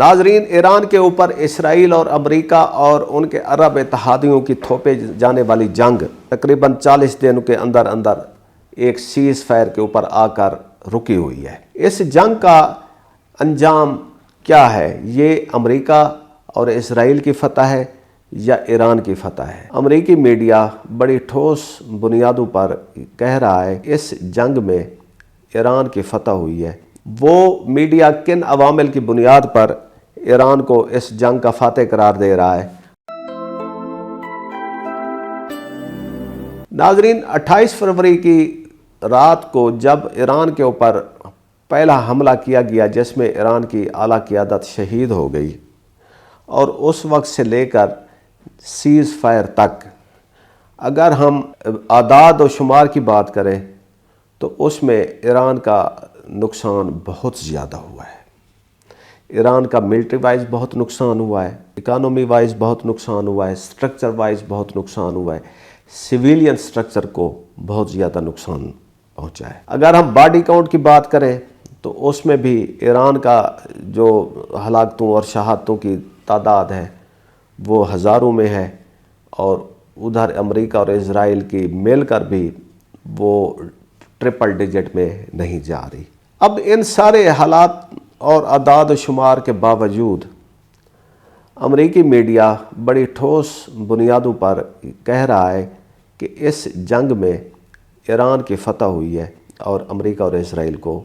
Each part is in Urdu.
ناظرین، ایران کے اوپر اسرائیل اور امریکہ اور ان کے عرب اتحادیوں کی تھوپے جانے والی جنگ تقریباً 40 دنوں کے اندر اندر ایک سیز فائر کے اوپر آ کر رکی ہوئی ہے۔ اس جنگ کا انجام کیا ہے؟ یہ امریکہ اور اسرائیل کی فتح ہے یا ایران کی فتح ہے؟ امریکی میڈیا بڑی ٹھوس بنیادوں پر کہہ رہا ہے اس جنگ میں ایران کی فتح ہوئی ہے۔ وہ میڈیا کن عوامل کی بنیاد پر ایران کو اس جنگ کا فاتح قرار دے رہا ہے؟ ناظرین، 28 فروری کی رات کو جب ایران کے اوپر پہلا حملہ کیا گیا جس میں ایران کی اعلیٰ قیادت شہید ہو گئی، اور اس وقت سے لے کر سیز فائر تک اگر ہم اعداد و شمار کی بات کریں تو اس میں ایران کا نقصان بہت زیادہ ہوا ہے۔ ایران کا ملٹری وائز بہت نقصان ہوا ہے، اکانومی وائز بہت نقصان ہوا ہے، سٹرکچر وائز بہت نقصان ہوا ہے، سویلین سٹرکچر کو بہت زیادہ نقصان پہنچا ہے۔ اگر ہم باڈی کاؤنٹ کی بات کریں تو اس میں بھی ایران کا جو ہلاکتوں اور شہادتوں کی تعداد ہے وہ ہزاروں میں ہے، اور ادھر امریکہ اور اسرائیل کی مل کر بھی وہ ٹرپل ڈیجٹ میں نہیں جا رہی۔ اب ان سارے حالات اور اعداد و شمار کے باوجود امریکی میڈیا بڑی ٹھوس بنیادوں پر کہہ رہا ہے کہ اس جنگ میں ایران کی فتح ہوئی ہے اور امریکہ اور اسرائیل کو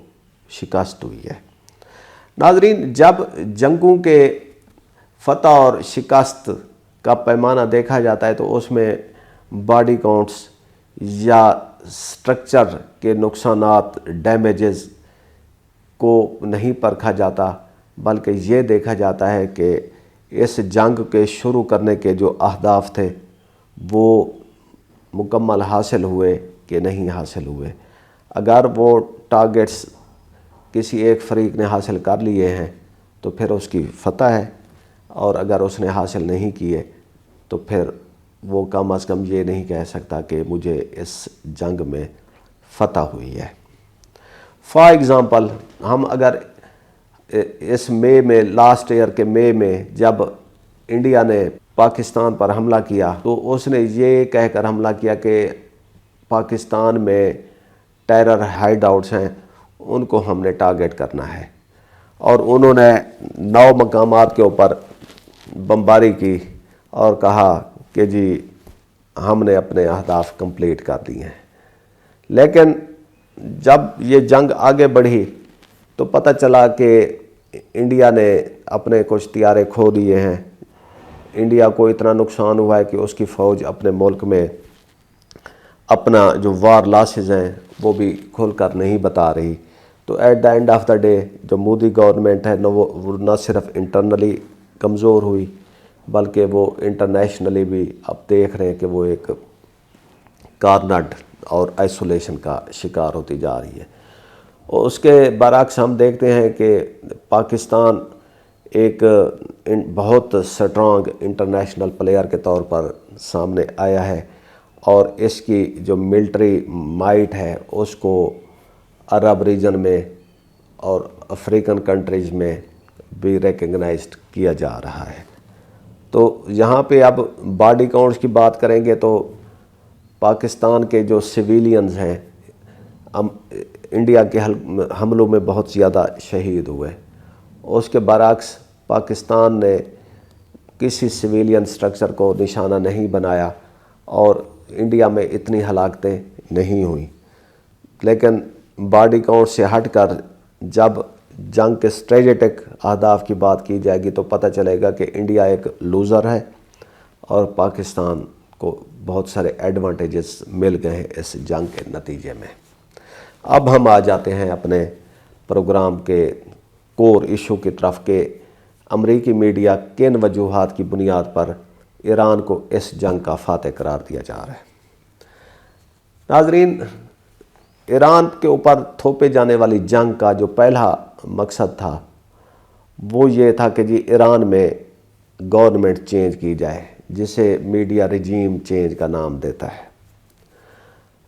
شکست ہوئی ہے۔ ناظرین، جب جنگوں کے فتح اور شکست کا پیمانہ دیکھا جاتا ہے تو اس میں باڈی کاؤنٹس یا سٹرکچر کے نقصانات، ڈیمیجز کو نہیں پرکھا جاتا، بلکہ یہ دیکھا جاتا ہے کہ اس جنگ کے شروع کرنے کے جو اہداف تھے وہ مکمل حاصل ہوئے کہ نہیں حاصل ہوئے۔ اگر وہ ٹارگٹس کسی ایک فریق نے حاصل کر لیے ہیں تو پھر اس کی فتح ہے، اور اگر اس نے حاصل نہیں کیے تو پھر وہ کم از کم یہ نہیں کہہ سکتا کہ مجھے اس جنگ میں فتح ہوئی ہے۔ فار ایگزامپل، ہم اگر اس مئی میں، لاسٹ ایئر کے مئی میں جب انڈیا نے پاکستان پر حملہ کیا تو اس نے یہ کہہ کر حملہ کیا کہ پاکستان میں ٹیرر ہائیڈ آؤٹس ہیں، ان کو ہم نے ٹارگٹ کرنا ہے، اور انہوں نے 9 مقامات کے اوپر بمباری کی اور کہا کہ جی ہم نے اپنے اہداف کمپلیٹ کر دیے ہیں۔ لیکن جب یہ جنگ آگے بڑھی تو پتہ چلا کہ انڈیا نے اپنے کچھ طیارے کھو دیے ہیں، انڈیا کو اتنا نقصان ہوا ہے کہ اس کی فوج اپنے ملک میں اپنا جو وار لاسز ہیں وہ بھی کھل کر نہیں بتا رہی۔ تو at the end of the day جو مودی گورنمنٹ ہے وہ نہ صرف انٹرنلی کمزور ہوئی بلکہ وہ انٹرنیشنلی بھی اب دیکھ رہے ہیں کہ وہ ایک کارنرڈ اور آئسولیشن کا شکار ہوتی جا رہی ہے۔ اور اس کے برعکس ہم دیکھتے ہیں کہ پاکستان ایک بہت سٹرانگ انٹرنیشنل پلیئر کے طور پر سامنے آیا ہے، اور اس کی جو ملٹری مائٹ ہے اس کو عرب ریجن میں اور افریقن کنٹریز میں بھی ریکگنائزڈ کیا جا رہا ہے۔ تو یہاں پہ اب باڈی کاؤنٹس کی بات کریں گے تو پاکستان کے جو سویلینز ہیں انڈیا کے حملوں میں بہت زیادہ شہید ہوئے، اس کے برعکس پاکستان نے کسی سویلین سٹرکچر کو نشانہ نہیں بنایا اور انڈیا میں اتنی ہلاکتیں نہیں ہوئیں۔ لیکن باڈی کاؤنٹ سے ہٹ کر جب جنگ کے اسٹریٹجک اہداف کی بات کی جائے گی تو پتہ چلے گا کہ انڈیا ایک لوزر ہے اور پاکستان کو بہت سارے ایڈوانٹیجز مل گئے ہیں اس جنگ کے نتیجے میں۔ اب ہم آ جاتے ہیں اپنے پروگرام کے کور ایشو کی طرف کہ امریکی میڈیا کن وجوہات کی بنیاد پر ایران کو اس جنگ کا فاتح قرار دیا جا رہا ہے۔ ناظرین، ایران کے اوپر تھوپے جانے والی جنگ کا جو پہلا مقصد تھا وہ یہ تھا کہ جی ایران میں گورنمنٹ چینج کی جائے، جسے میڈیا رجیم چینج کا نام دیتا ہے۔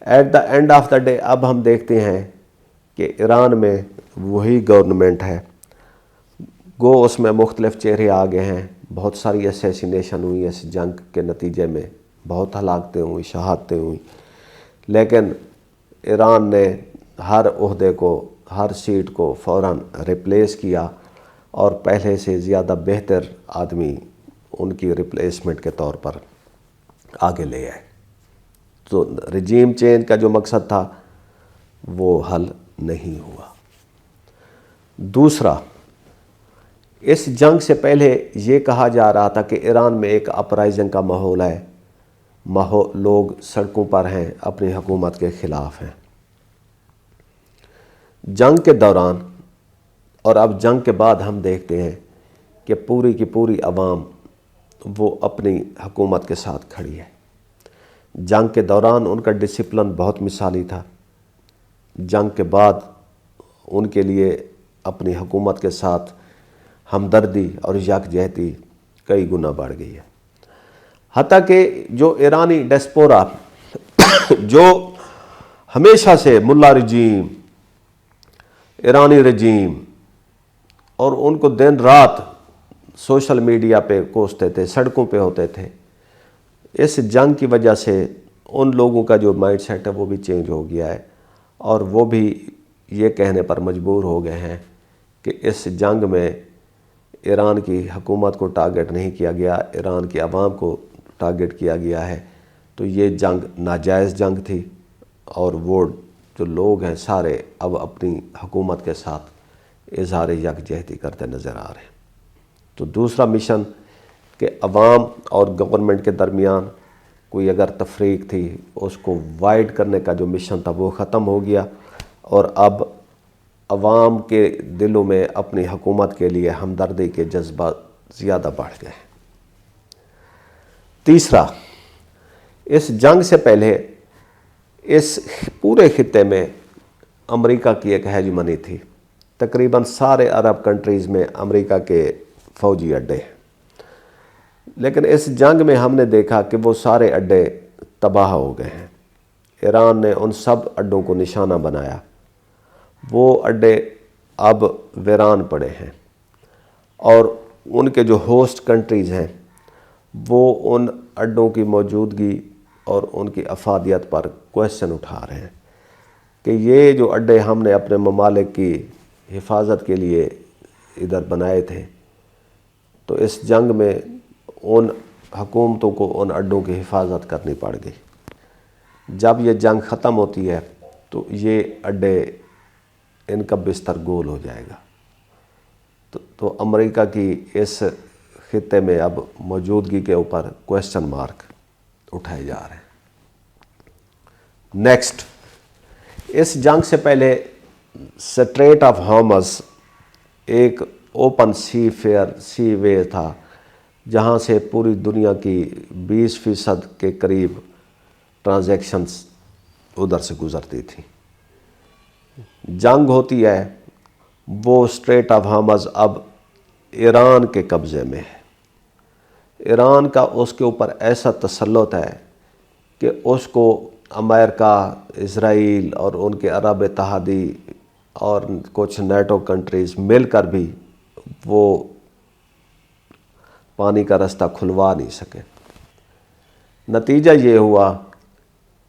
At the end of the day اب ہم دیکھتے ہیں کہ ایران میں وہی گورنمنٹ ہے، گو اس میں مختلف چہرے آگے ہیں، بہت ساری اسیسینیشن ہوئی اس جنگ کے نتیجے میں، بہت ہلاکتیں ہوئیں، شہادتیں ہوئیں، لیکن ایران نے ہر عہدے کو، ہر سیٹ کو فوراً ریپلیس کیا اور پہلے سے زیادہ بہتر آدمی ان کی ریپلیسمنٹ کے طور پر آگے لے آئے۔ تو رجیم چینج کا جو مقصد تھا وہ حل نہیں ہوا۔ دوسرا، اس جنگ سے پہلے یہ کہا جا رہا تھا کہ ایران میں ایک اپرائزنگ کا ماحول ہے، لوگ سڑکوں پر ہیں، اپنی حکومت کے خلاف ہیں۔ جنگ کے دوران اور اب جنگ کے بعد ہم دیکھتے ہیں کہ پوری کی پوری عوام وہ اپنی حکومت کے ساتھ کھڑی ہے۔ جنگ کے دوران ان کا ڈسپلن بہت مثالی تھا، جنگ کے بعد ان کے لیے اپنی حکومت کے ساتھ ہمدردی اور یکجہتی کئی گنا بڑھ گئی ہے۔ حتیٰ کہ جو ایرانی ڈیسپورا جو ہمیشہ سے ملا رجیم، ایرانی رجیم، اور ان کو دن رات سوشل میڈیا پہ کوستے تھے، سڑکوں پہ ہوتے تھے، اس جنگ کی وجہ سے ان لوگوں کا جو مائنڈ سیٹ ہے وہ بھی چینج ہو گیا ہے، اور وہ بھی یہ کہنے پر مجبور ہو گئے ہیں کہ اس جنگ میں ایران کی حکومت کو ٹارگٹ نہیں کیا گیا، ایران کی عوام کو ٹارگٹ کیا گیا ہے، تو یہ جنگ ناجائز جنگ تھی، اور وہ جو لوگ ہیں سارے اب اپنی حکومت کے ساتھ اظہار یکجہتی کرتے نظر آ رہے ہیں۔ تو دوسرا مشن کہ عوام اور گورنمنٹ کے درمیان کوئی اگر تفریق تھی اس کو وائڈ کرنے کا جو مشن تھا وہ ختم ہو گیا، اور اب عوام کے دلوں میں اپنی حکومت کے لیے ہمدردی کے جذبات زیادہ بڑھ گئے۔ تیسرا، اس جنگ سے پہلے اس پورے خطے میں امریکہ کی ایک ہیجمنی تھی، تقریباً سارے عرب کنٹریز میں امریکہ کے فوجی اڈے ہیں، لیکن اس جنگ میں ہم نے دیکھا کہ وہ سارے اڈے تباہ ہو گئے ہیں۔ ایران نے ان سب اڈوں کو نشانہ بنایا، وہ اڈے اب ویران پڑے ہیں، اور ان کے جو ہوسٹ کنٹریز ہیں وہ ان اڈوں کی موجودگی اور ان کی افادیت پر کویسچن اٹھا رہے ہیں کہ یہ جو اڈے ہم نے اپنے ممالک کی حفاظت کے لیے ادھر بنائے تھے، تو اس جنگ میں ان حکومتوں کو ان اڈوں کی حفاظت کرنی پڑ گئی۔ جب یہ جنگ ختم ہوتی ہے تو یہ اڈے ان کا بستر گول ہو جائے گا۔ تو امریکہ کی اس خطے میں اب موجودگی کے اوپر کویسچن مارک اٹھائے جا رہے ہیں۔ نیکسٹ، اس جنگ سے پہلے سٹریٹ آف ہارمز ایک اوپن سی وے تھا جہاں سے پوری دنیا کی 20% کے قریب ٹرانزیکشنز ادھر سے گزرتی تھیں۔ جنگ ہوتی ہے، وہ سٹریٹ آف ہارمز اب ایران کے قبضے میں ہے۔ ایران کا اس کے اوپر ایسا تسلط ہے کہ اس کو امریکہ، اسرائیل اور ان کے عرب اتحادی اور کچھ نیٹو کنٹریز مل کر بھی وہ پانی کا رستہ کھلوا نہیں سکے۔ نتیجہ یہ ہوا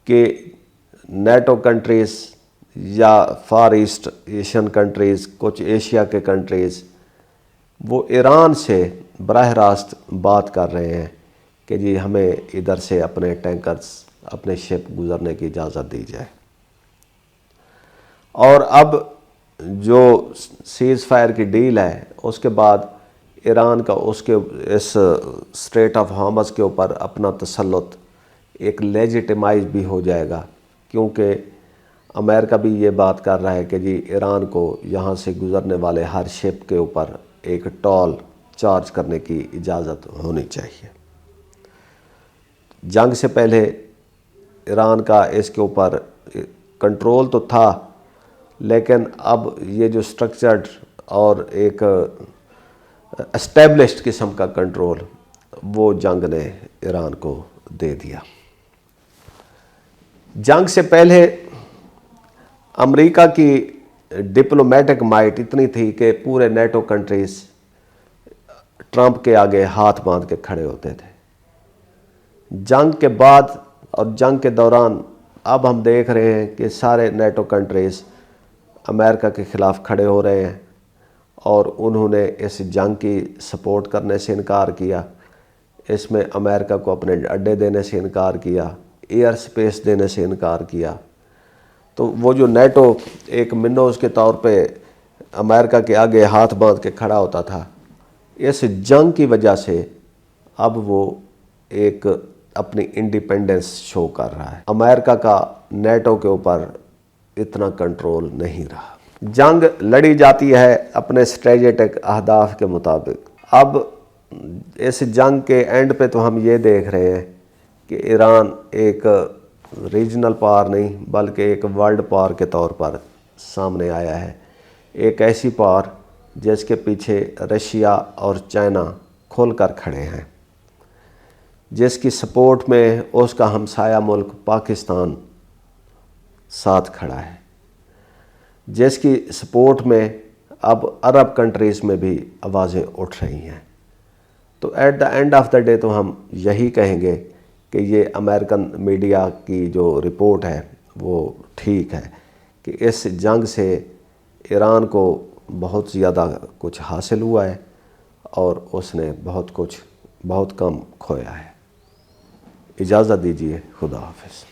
کہ نیٹو کنٹریز یا فار ایسٹ ایشین کنٹریز، کچھ ایشیا کے کنٹریز، وہ ایران سے براہ راست بات کر رہے ہیں کہ جی ہمیں ادھر سے اپنے ٹینکرز، اپنے شپ گزرنے کی اجازت دی جائے۔ اور اب جو سیز فائر کی ڈیل ہے اس کے بعد ایران کا اس سٹریٹ آف ہارمز کے اوپر اپنا تسلط ایک لیجیٹیمائز بھی ہو جائے گا، کیونکہ امریکہ بھی یہ بات کر رہا ہے کہ جی ایران کو یہاں سے گزرنے والے ہر شپ کے اوپر ایک ٹول چارج کرنے کی اجازت ہونی چاہیے۔ جنگ سے پہلے ایران کا اس کے اوپر کنٹرول تو تھا، لیکن اب یہ جو سٹرکچرڈ اور ایک اسٹیبلشڈ قسم کا کنٹرول وہ جنگ نے ایران کو دے دیا۔ جنگ سے پہلے امریکہ کی ڈپلومیٹک مائٹ اتنی تھی کہ پورے نیٹو کنٹریز ٹرمپ کے آگے ہاتھ باندھ کے کھڑے ہوتے تھے۔ جنگ کے بعد اور جنگ کے دوران اب ہم دیکھ رہے ہیں کہ سارے نیٹو کنٹریز امریکہ کے خلاف کھڑے ہو رہے ہیں، اور انہوں نے اس جنگ کی سپورٹ کرنے سے انکار کیا، اس میں امریکہ کو اپنے اڈے دینے سے انکار کیا، ایئر سپیس دینے سے انکار کیا۔ تو وہ جو نیٹو ایک منوز کے طور پہ امریکہ کے آگے ہاتھ باندھ کے کھڑا ہوتا تھا، اس جنگ کی وجہ سے اب وہ ایک اپنی انڈیپینڈنس شو کر رہا ہے۔ امریکہ کا نیٹو کے اوپر اتنا کنٹرول نہیں رہا۔ جنگ لڑی جاتی ہے اپنے اسٹریٹجک اہداف کے مطابق۔ اب اس جنگ کے اینڈ پہ تو ہم یہ دیکھ رہے ہیں کہ ایران ایک ریجنل پاور نہیں بلکہ ایک ورلڈ پاور کے طور پر سامنے آیا ہے، ایک ایسی پاور جس کے پیچھے رشیا اور چائنا کھل کر کھڑے ہیں، جس کی سپورٹ میں اس کا ہمسایہ ملک پاکستان ساتھ کھڑا ہے، جس کی سپورٹ میں اب عرب کنٹریز میں بھی آوازیں اٹھ رہی ہیں۔ تو at the end of the day تو ہم یہی کہیں گے کہ یہ امریکن میڈیا کی جو رپورٹ ہے وہ ٹھیک ہے کہ اس جنگ سے ایران کو بہت زیادہ کچھ حاصل ہوا ہے اور اس نے بہت کم کھویا ہے۔ اجازت دیجیے، خدا حافظ۔